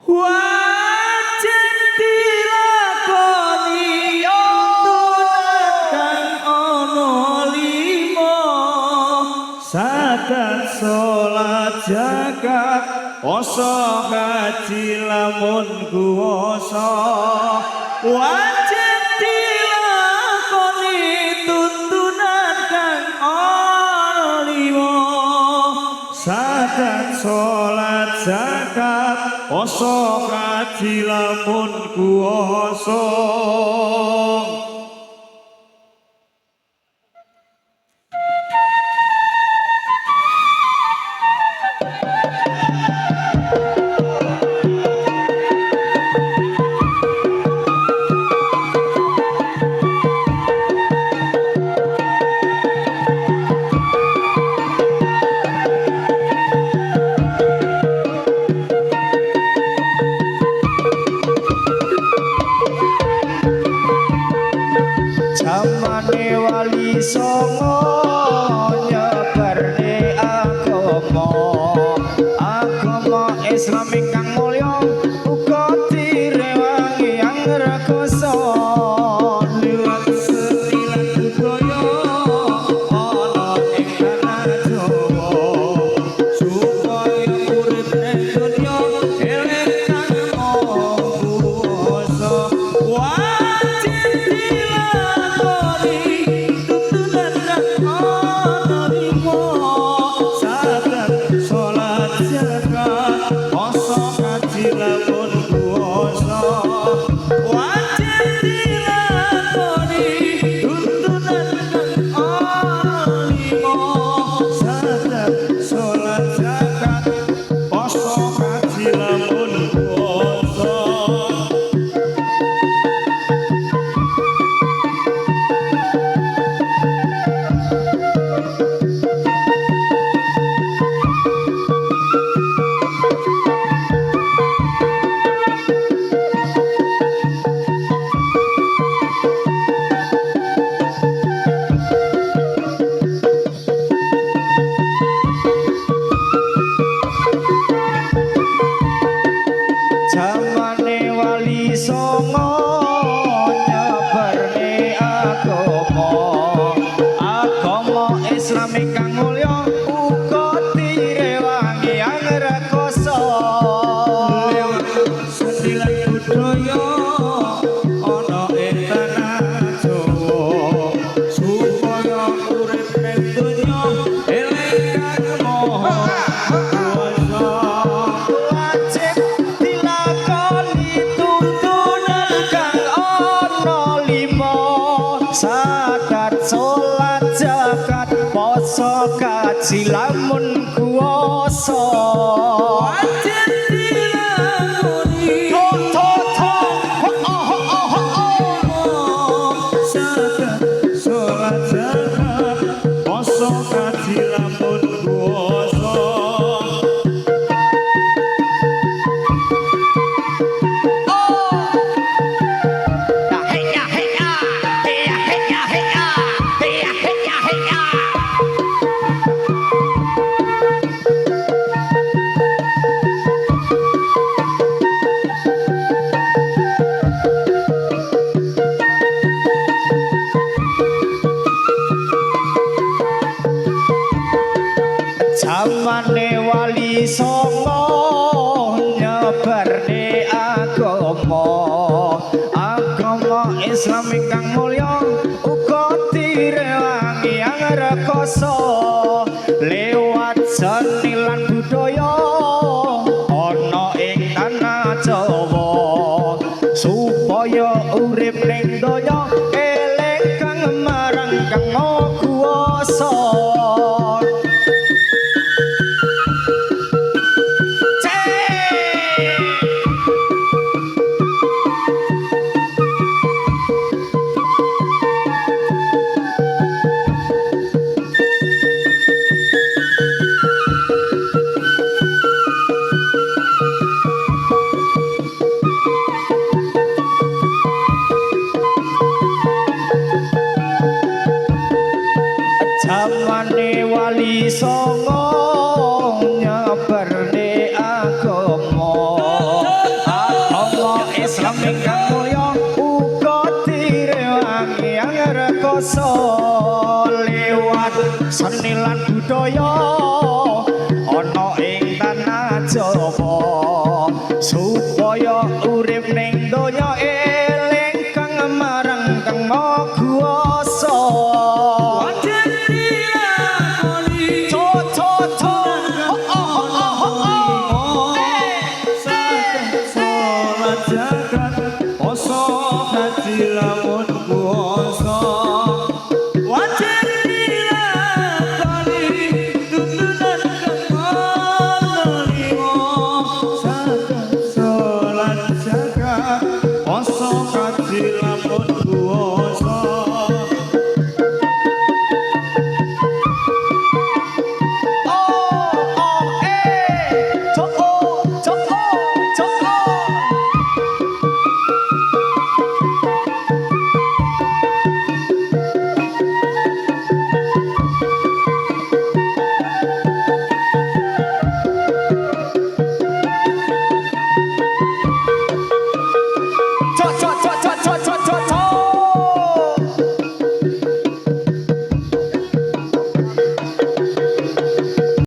Wajib dilakoni tunan kang ana lima sadat salat zakat poso haji lamun kuwasa wajib dilakoni tuntunan kang ana lima sadat salat zakat poso haji lamun kuwasa. Zamane wali songo nyebarne agama Islam ingkang mulya uga direwangi angrekoso Liwat seni lan budaya ana ing tanah Jawa supaya urip ning donya eling kang kuwasa wajib dilakoni tuntunan kang ana lima sadat salat zakat poso haji lamun kuwasa wajib dilakoni tuntunan kang ana lima sadat salat zakat poso haji lamun kuwasa. ingkang mulya uga direwangi angrekoso liwat seni lan budaya ana ing tanah Jawa supaya urip ning donya